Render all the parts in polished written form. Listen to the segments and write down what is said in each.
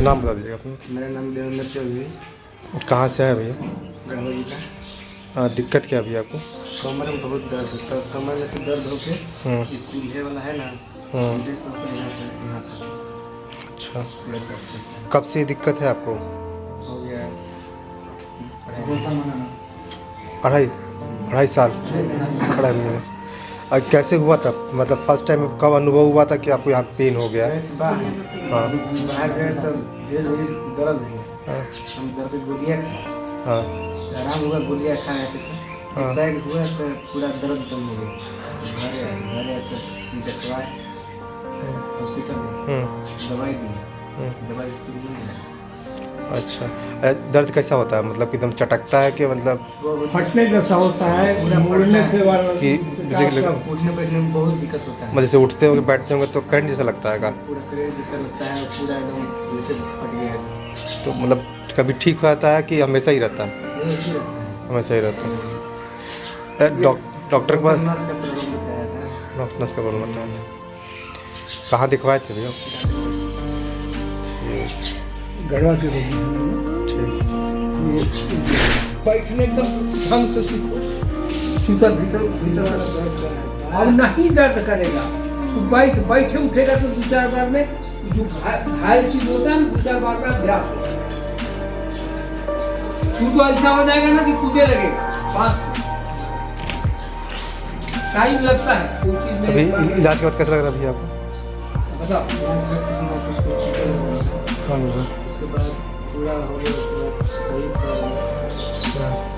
नाम बता दीजिएगा अपना। मेरा नाम देवेंद्र चौधरी। कहाँ से है भैया? गढ़वा जी का। दिक्कत क्या है भैया आपको? कमर में बहुत दर्द होता है। कमर में से दर्द होके ये कूल्हे वाला है ना, कूल्हे से होकर यहाँ से यहाँ तक अच्छा, पूरा दर्द करता है। कब से ये दिक्कत है आपको? हो गया है अढ़ाई अढ़ाई साल, अढ़ाई महीने। कैसे हुआ था, मतलब फर्स्ट टाइम कब अनुभव हुआ था कि आपको यहाँ पेन हो गया है? हाँ बाहर गए तो धीरे धीरे दर्द हुआ। हाँ हम दर्द की गोलियाँ खाए हाँ तो आराम हुआ। गोलियाँ खाए थे हाँ। बैग हुआ तो पूरा दर्द कम हो गया। घरे आकर दिखवाए हॉस्पिटल में, दवाई दी, दवाई शुरू नहीं है। अच्छा, दर्द कैसा होता है, मतलब कि एकदम चटकता है कि मतलब फटने जैसा होता है, पूरा मुड़ने से कि उठने बैठने में बहुत दिक्कत होता है। मतलब जैसे उठते होंगे बैठते होंगे तो करंट जैसा लगता है का? पूरा करेंट जैसा लगता है, पूरा एकदम लेटे फट गया है। तो मतलब कभी ठीक हो जाता है कि हमेशा ही रहता है? नहीं ऐसे ही रहता है। हमेशा ही रहता है। डॉक्टर के पास नस का प्रॉब्लम बताया था। नस का प्रॉब्लम बताया था। कहाँ दिखवाए थे भैया? गढ़वा के रोगी हैं। ठीक। बैठने एकदम ढंग से सीखो, जूता भीतर भीतर वाला दर्द कर रहा है। अब नहीं दर्द करेगा। तो बैठे उठेगा तो 2-4 बार में जो घायल चीज होता है ना, 2-4 बार में अभ्यास होगा। तू तो ऐसा हो जाएगा ना कि कूदे लगेगा, बस टाइम लगता है कोई चीज में। अभी इलाज के बाद कैसा लग रहा है भैया आपको? बताओ इलाज करते समय कुछ ठीक नहीं हुआ। हाँ भैया। उसके बाद पूरा हो गया, उसके बाद सही था।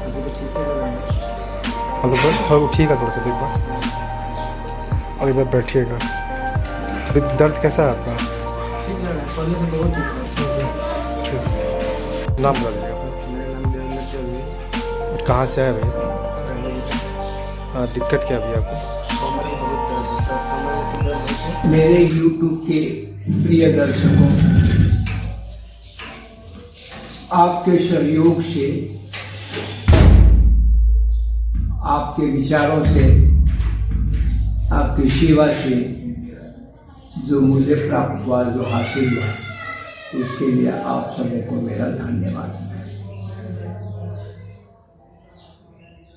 अभी तो ठीक है लग रहा है। मतलब थोड़ा ठीक है, थोड़ा सा एक बार और एक बार बैठिएगा। अभी दर्द कैसा है आपका? ठीक लग रहा है, पहले से बहुत ठीक है। ठीक। नाम बता दीजिएगा अपना। मेरा नाम देवेंद्र चौधरी। कहाँ से है भैया? गढ़वा जी का। दिक्कत क्या है भैया आपको? कमर में बहुत दर्द होता है। कमर में से दर्द होके मेरे YouTube के प्रिय दर्शकों, आपके सहयोग से, आपके विचारों से, आपकी सेवा से जो मुझे प्राप्त हुआ, जो हासिल हुआ, उसके लिए आप सबों को मेरा धन्यवाद।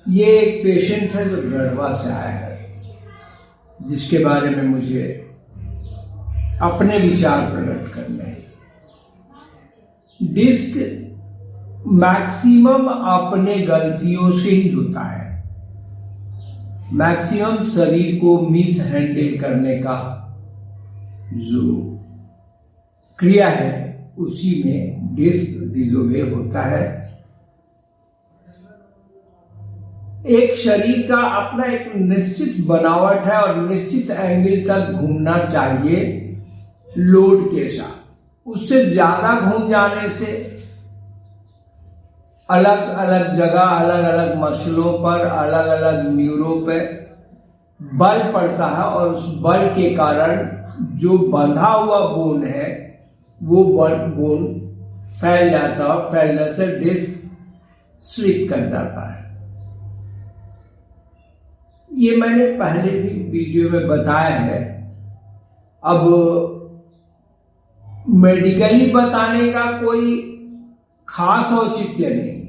ये एक पेशेंट है जो गढ़वा से आया है, जिसके बारे में मुझे अपने विचार प्रकट करने हैं। डिस्क मैक्सिमम अपने गलतियों से ही होता है। मैक्सिमम शरीर को मिस हैंडल करने का जो क्रिया है, उसी में डिस्क डिसोबे होता है। एक शरीर का अपना एक निश्चित बनावट है और निश्चित एंगल तक घूमना चाहिए लोड के साथ। उससे ज्यादा घूम जाने से अलग अलग जगह, अलग अलग मसलों पर, अलग अलग न्यूरो पे बल पड़ता है और उस बल के कारण जो बंधा हुआ बोन है वो बोन फैल जाता है। फैलने से डिस्क स्लिप कर जाता है। ये मैंने पहले भी वीडियो में बताया है। अब मेडिकली बताने का कोई खास औचित्य नहीं।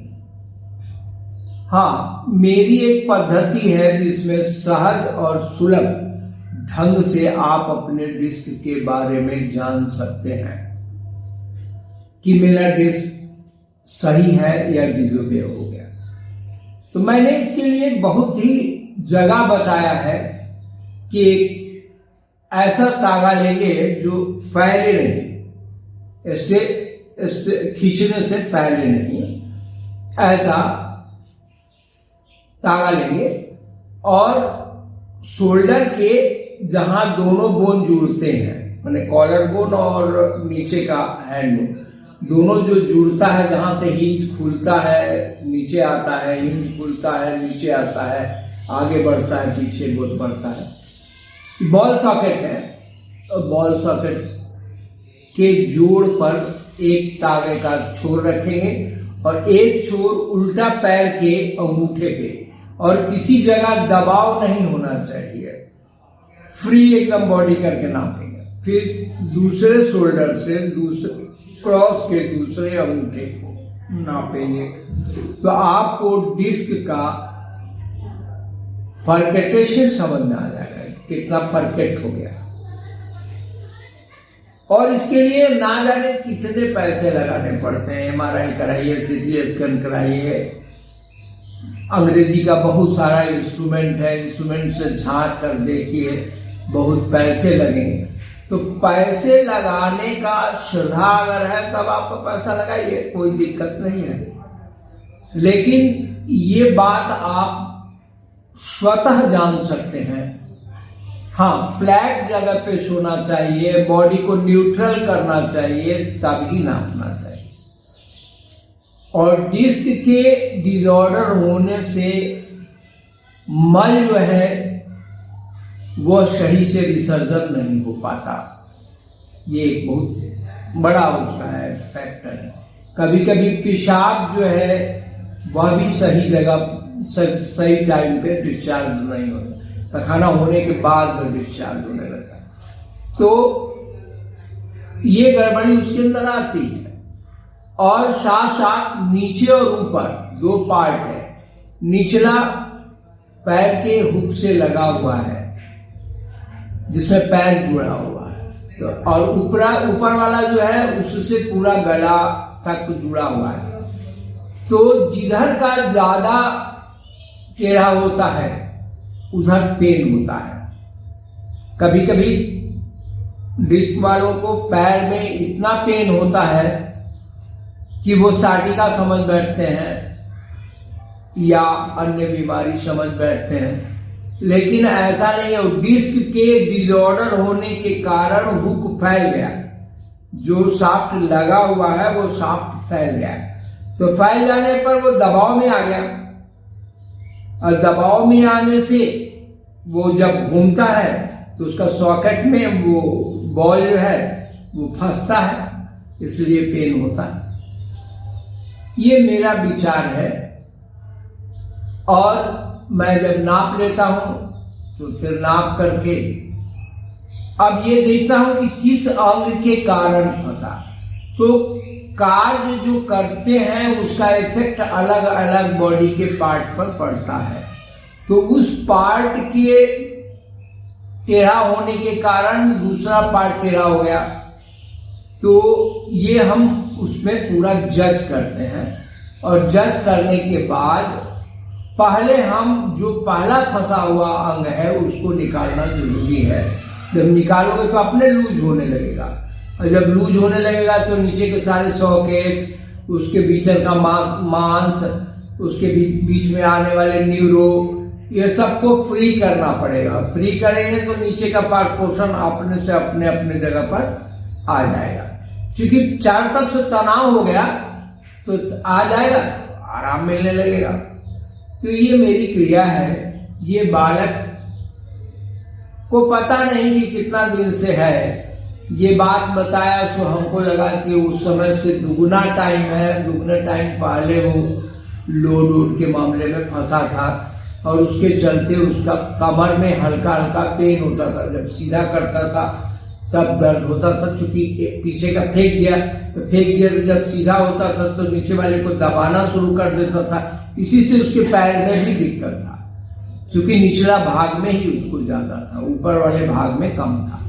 हाँ, मेरी एक पद्धति है जिसमें सहज और सुलभ ढंग से आप अपने डिस्क के बारे में जान सकते हैं कि मेरा डिस्क सही है या डिसोबे हो गया। तो मैंने इसके लिए बहुत ही जगह बताया है कि ऐसा तागा लेंगे जो फैले नहीं, इससे खींचने से फैले नहीं, ऐसा तागा लेंगे और शोल्डर के जहां दोनों बोन जुड़ते हैं, माने कॉलर बोन और नीचे का हैंड बोन, दोनों जो जुड़ता है, जहां से हिंज खुलता है नीचे आता है, हिंज खुलता है नीचे आता है, आगे बढ़ता है पीछे बढ़ता है। बॉल सॉकेट है। तो बॉल सॉकेट के जोड़ पर एक तागे का छोर रखेंगे और एक छोर उल्टा पैर के अंगूठे पे, और किसी जगह दबाव नहीं होना चाहिए, फ्री एकदम बॉडी करके नापेंगे। फिर दूसरे शोल्डर से क्रॉस के दूसरे अंगूठे को नापेंगे तो आपको डिस्क का फर्केटेशन समझ में आ जाएगा, कितना फर्केट हो गया। और इसके लिए ना जाने कितने पैसे लगाने पड़ते हैं, MRI कराइए, CT स्कैन कराइए, अंग्रेजी का बहुत सारा इंस्ट्रूमेंट है, इंस्ट्रूमेंट से झांक कर देखिए, बहुत पैसे लगेंगे। तो पैसे लगाने का श्रद्धा अगर है तब आपका पैसा लगाइए, कोई दिक्कत नहीं है। लेकिन ये बात आप स्वतः जान सकते हैं। हाँ, फ्लैट जगह पे सोना चाहिए, बॉडी को न्यूट्रल करना चाहिए, तभी नापना चाहिए। और डिस्क के डिसऑर्डर होने से मल जो है वो सही से विसर्जन नहीं हो पाता, ये एक बहुत बड़ा उसका है फैक्टर है। कभी कभी पेशाब जो है वह भी सही जगह सही टाइम पे डिस्चार्ज नहीं होता, पखाना होने के बाद डिस्चार्ज होने लगता है, तो ये गड़बड़ी उसके अंदर आती है। और साथ साथ नीचे और ऊपर दो पार्ट है, निचला पैर के हुक से लगा हुआ है जिसमें पैर जुड़ा हुआ है, तो और ऊपर वाला जो है उससे पूरा गला तक जुड़ा हुआ है। तो जिधर का ज्यादा टेढ़ा होता है उधर पेन होता है। कभी कभी डिस्क वालों को पैर में इतना पेन होता है कि वो साटिका समझ बैठते हैं या अन्य बीमारी समझ बैठते हैं, लेकिन ऐसा नहीं है। डिस्क के डिसऑर्डर होने के कारण हुक फैल गया, जो शाफ्ट लगा हुआ है वो शाफ्ट फैल गया, तो फैल जाने पर वो दबाव में आ गया, और दबाव में आने से वो जब घूमता है तो उसका सॉकेट में वो बॉल जो है वो फंसता है, इसलिए पेन होता है। ये मेरा विचार है। और मैं जब नाप लेता हूं तो फिर नाप करके अब ये देखता हूं कि किस अंग के कारण फंसा, तो कार्य जो करते हैं उसका इफेक्ट अलग अलग बॉडी के पार्ट पर पड़ता है। तो उस पार्ट के टेढ़ा होने के कारण दूसरा पार्ट टेढ़ा हो गया, तो ये हम उसमें पूरा जज करते हैं। और जज करने के बाद पहले हम जो पहला फंसा हुआ अंग है उसको निकालना जरूरी है। जब निकालोगे तो अपने लूज होने लगेगा, और जब लूज होने लगेगा तो नीचे के सारे सॉकेट, उसके भीतर का मांस, उसके बीच में आने वाले न्यूरो, ये सबको फ्री करना पड़ेगा। फ्री करेंगे तो नीचे का पार्ट पोर्शन अपने से अपने अपने जगह पर आ जाएगा। क्योंकि चारों तरफ से तनाव हो गया तो आ जाएगा, आराम मिलने लगेगा। तो ये मेरी क्रिया है। ये बालक को पता नहीं कि कितना दिन से है, ये बात बताया सो हमको लगा कि उस समय से दुगुना टाइम है, दुगुना टाइम पहले वो लोड वोड के मामले में फंसा था, और उसके चलते उसका कमर में हल्का हल्का पेन होता था। जब सीधा करता था तब दर्द होता था, चूंकि पीछे का फेंक दिया तो जब सीधा होता था तो नीचे वाले को दबाना शुरू कर देता था, इसी से उसके पैर में भी दिक्कत था। चूंकि निचला भाग में ही उसको ज्यादा था, ऊपर वाले भाग में कम था।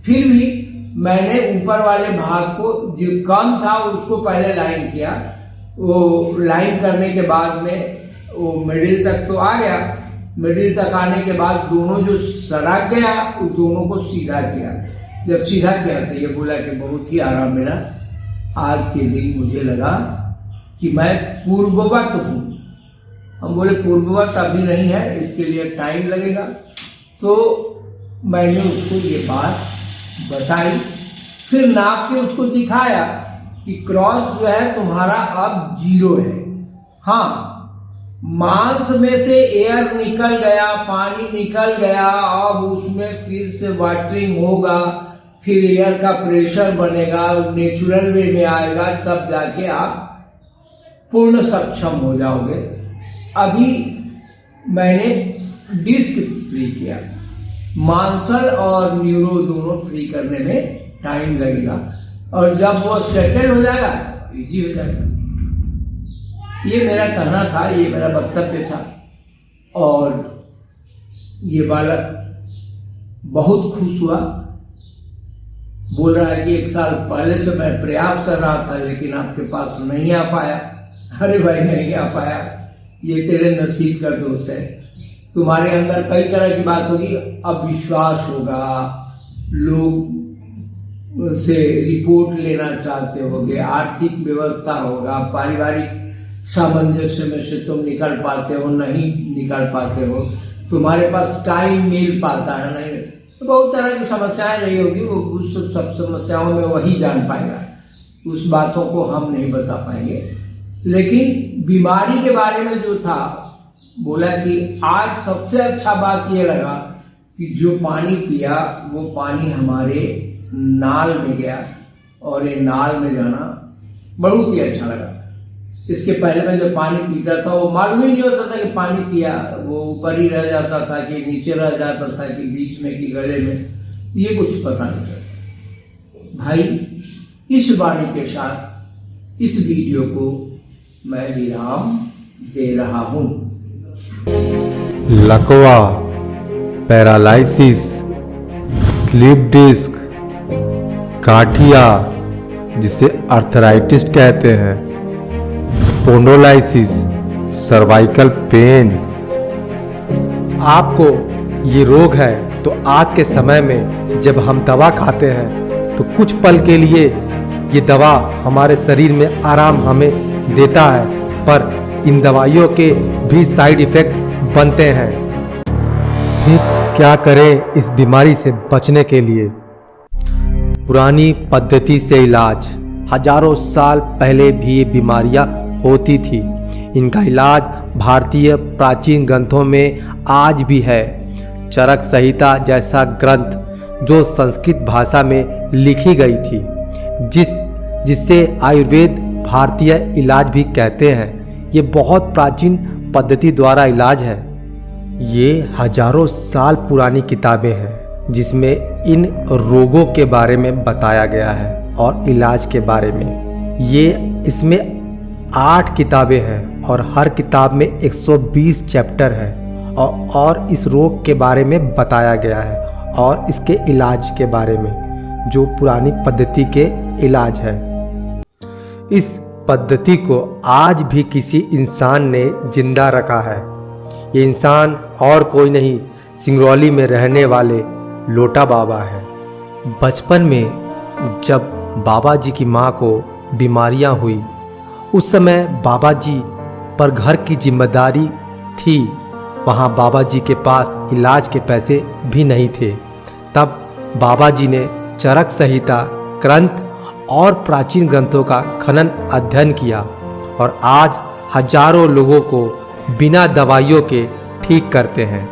फिर भी मैंने ऊपर वाले भाग को जो कम था उसको पहले लाइन किया। वो लाइन करने के बाद में वो मिडिल तक तो आ गया। मिडिल तक आने के बाद दोनों जो सरक गया उन दोनों को सीधा किया। जब सीधा किया तो ये बोला कि बहुत ही आराम मिला। आज के दिन मुझे लगा कि मैं पूर्ववत हूँ। हम बोले पूर्ववत अभी नहीं है, इसके लिए टाइम लगेगा। तो मैंने उसको ये बात बताई, फिर नाप के उसको दिखाया कि क्रॉस जो है तुम्हारा अब 0 है। हाँ, मांस में से एयर निकल गया, पानी निकल गया, अब उसमें फिर से वाटरिंग होगा, फिर एयर का प्रेशर बनेगा, नेचुरल वे में आएगा, तब जाके आप पूर्ण सक्षम हो जाओगे। अभी मैंने डिस्क फ्री किया, मांसल और न्यूरो दोनों फ्री करने में टाइम लगेगा। और जब वो सेटल हो जाएगा तो ईजी हो जाएगा। ये मेरा कहना था, ये मेरा वक्तव्य था। और ये बालक बहुत खुश हुआ, बोल रहा है कि 1 साल पहले से मैं प्रयास कर रहा था लेकिन आपके पास नहीं आ पाया। अरे भाई नहीं आ पाया, ये तेरे नसीब का दोष है। तुम्हारे अंदर कई तरह की बात होगी, अविश्वास होगा, लोग से रिपोर्ट लेना चाहते होगे, आर्थिक व्यवस्था होगा, पारिवारिक सामंजस्य में से तुम निकल पाते हो, नहीं निकल पाते हो, तुम्हारे पास टाइम मिल पाता है नहीं, तो बहुत तरह की समस्याएं रही होगी। वो उस सब समस्याओं में वही जान पाएगा, उस बातों को हम नहीं बता पाएंगे। लेकिन बीमारी के बारे में जो था, बोला कि आज सबसे अच्छा बात ये लगा कि जो पानी पिया वो पानी हमारे नाल में गया, और ये नाल में जाना बहुत ही अच्छा लगा। इसके पहले मैं जब पानी पीता था वो मालूम ही नहीं होता था कि पानी पिया, वो ऊपर ही रह जाता था कि नीचे रह जाता था कि बीच में कि गले में, ये कुछ पता नहीं चलता। भाई इस वाणी के साथ इस वीडियो को मैं विराम दे रहा हूँ। लकवा, पैरालिसिस, स्लीप डिस्क, गाठिया जिसे अर्थराइटिस कहते हैं, स्पोंडोलाइसिस, सर्वाइकल पेन। आपको ये रोग है तो आज के समय में जब हम दवा खाते हैं तो कुछ पल के लिए ये दवा हमारे शरीर में आराम हमें देता है, पर इन दवाइयों के भी साइड इफ़ेक्ट बनते हैं। फिर क्या करें इस बीमारी से बचने के लिए? पुरानी पद्धति से इलाज, हजारों साल पहले भी ये बीमारियां होती थी। इनका इलाज भारतीय प्राचीन ग्रंथों में आज भी है। चरक संहिता जैसा ग्रंथ जो संस्कृत भाषा में लिखी गई थी, जिससे आयुर्वेद भारतीय इलाज भी कहते हैं, ये बहुत प्राचीन पद्धति द्वारा इलाज है। ये हजारों साल पुरानी किताबें हैं जिसमें इन रोगों के बारे में बताया गया है और इलाज के बारे में। इसमें 8 किताबें हैं और हर किताब में 120 चैप्टर हैं और इस रोग के बारे में बताया गया है और इसके इलाज के बारे में, जो पुरानी पद्धति के इलाज है। इस पद्धति को आज भी किसी इंसान ने जिंदा रखा है। ये इंसान और कोई नहीं, सिंगरौली में रहने वाले लोटा बाबा है। बचपन में जब बाबा जी की माँ को बीमारियाँ हुई, उस समय बाबा जी पर घर की जिम्मेदारी थी। वहाँ बाबा जी के पास इलाज के पैसे भी नहीं थे। तब बाबा जी ने चरक संहिता ग्रंथ और प्राचीन ग्रंथों का खनन अध्ययन किया और आज हजारों लोगों को बिना दवाइयों के ठीक करते हैं।